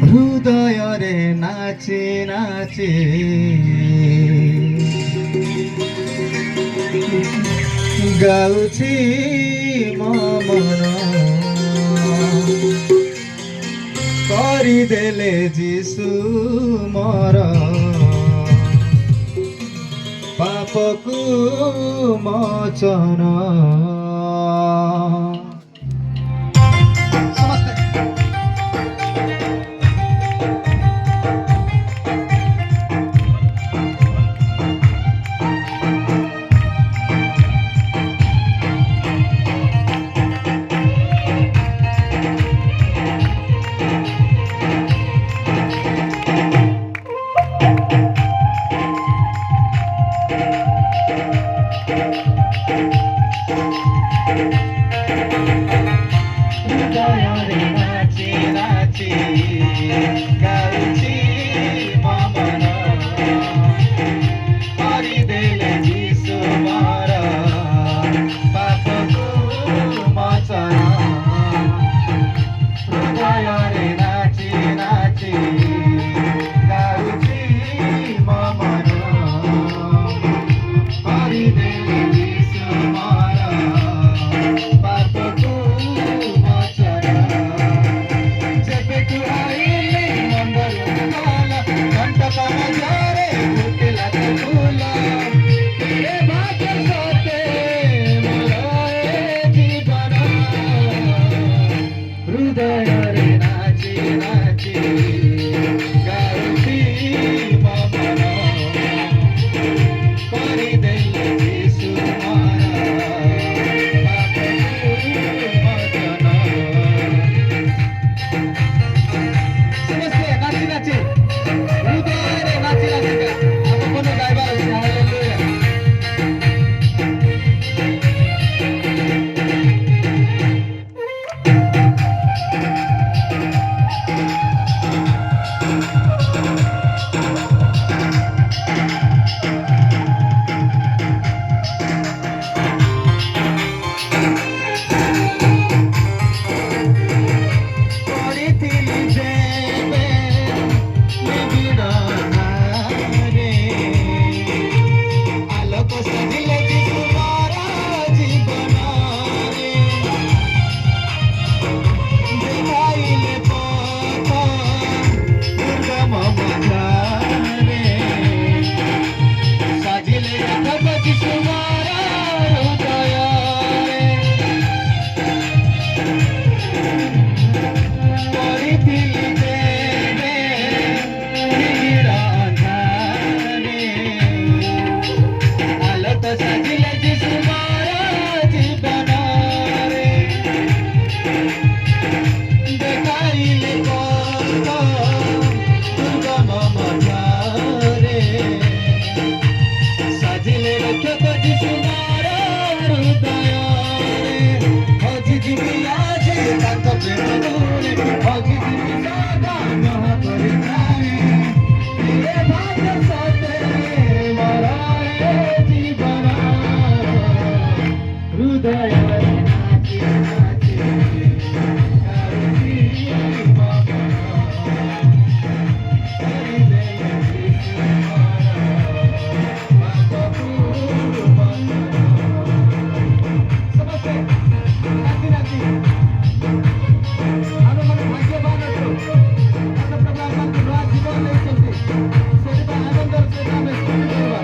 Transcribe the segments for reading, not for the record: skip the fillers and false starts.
ହୃଦୟରେ ନାଚି ନାଚି ଗାଉଛି ମୋ ମନ କରିଦେଲେ ଯିଶୁ ମୋର ପାପକୁ ମୋଚନ। ହୃଦୟରେ ନାଚି ନାଚି ଗାଉଛି ମୋ ମନ କରିଦେଲେ ଯୀଶୁ ମୋର ପାପକୁ ମୋଚନ। ହୃଦୟରେ ନାଚି ନାଚି ଗାଉଛି ମୋ ମନ କରିଦେଲେ ଯୀଶୁ ମୋର ପାପକୁ ମୋଚନ। ଯେବେଠୁ ଆଇଲି ମନ୍ଦିରକୁ ଗଲ ଘଣ୍ଟ ମଧ୍ୟରେ ଫୁଟିଲା ତ ଫୁଲ ଏ ଭାଗ୍ୟ ସତେ ମୋର ଏ ଜୀବନ। ହୃଦୟରେ ନାଚି ନାଚି ଗାଉଛି ମୋ ମନ କରିଦେଲେ ଯୀଶୁ ମୋର ପାପକୁ ମୋଚନ। ସମସ୍ତେ ନାଚି ନାଚି ହୃଦୟରେ ନାଚି ନାଚି ଆମ ମନେ ଗାଇବାର ଅଛି। ହାଲେଲୁୟା। କରିଥିଲି ଯେବେ ନିବିଡ଼ ନାରେ ଆଲୋକ ସାଜିଲେ ଯୀଶୁ ମୋର ଜୀବନରେ ଦେଖାଇଲେ ପଥ ଦୁର୍ଗମ ମଧ୍ୟରେ ସାଜିଲେ ରଥ ଯୀଶୁ ମୋର ହୃଦୟରେ। କରିଥିଲି ଯେବେ ନିବିଡ଼ ଅନ୍ଧାରେ ଆଲୋକ ସାଜିଲେ ଯୀଶୁ ମୋର ଜୀବନରେ ଦେଖାଇଲେ ପଥ ଦୁର୍ଗମ ମଧ୍ୟରେ ସାଜିଲେ ରକ୍ଷକ ଯୀଶୁ ମୋର ହୃଦୟରେ। ହଜିଯିବି ଆଜି ତାଙ୍କ ପ୍ରେମ ଧୂଳି ହଜିଯିବି ସଦା ମହାପରି ପ୍ରାଣୀ ଏ ଭାଗ୍ୟ ସତେ ମୋର ଏ ଜୀବନ। ହୃଦୟରେ ନାଚି ନାଚି ଗାଉଛି ମୋ ମନ କରିଦେଲେ ଯୀଶୁ ମୋର ପାପକୁ ମୋଚନ। ସମସ୍ତେ ନାଚି ନାଚି ଆମେ ମାନେ ଭାଗ୍ୟବାନ ଅଛୁ। ଆମ ପ୍ରଭୁ ଆମକୁ ନୂଆ ଜୀବନ ଦେଇଛନ୍ତି। ସେଥିପାଇଁ ଆନନ୍ଦର ସହିତ ଆମେ ସ୍ତୁତି କରିବା।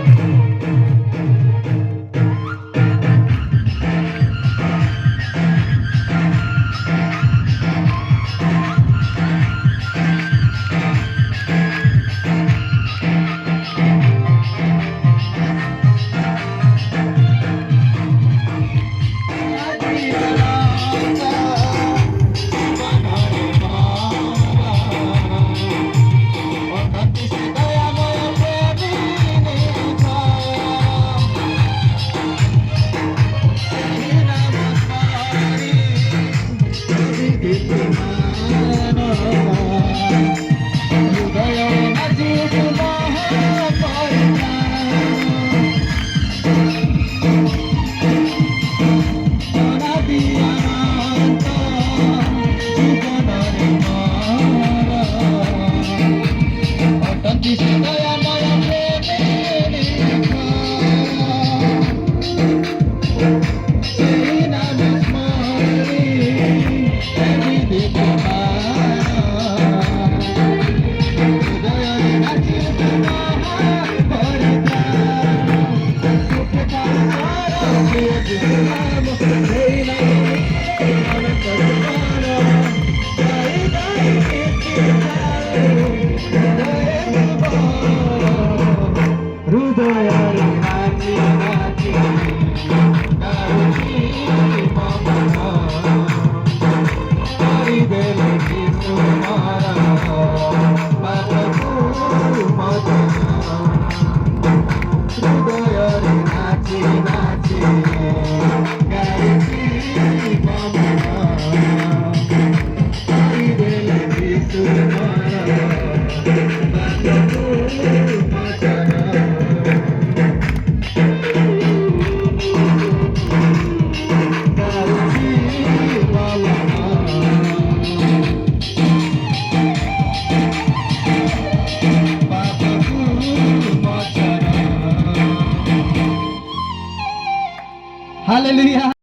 हालेलुया।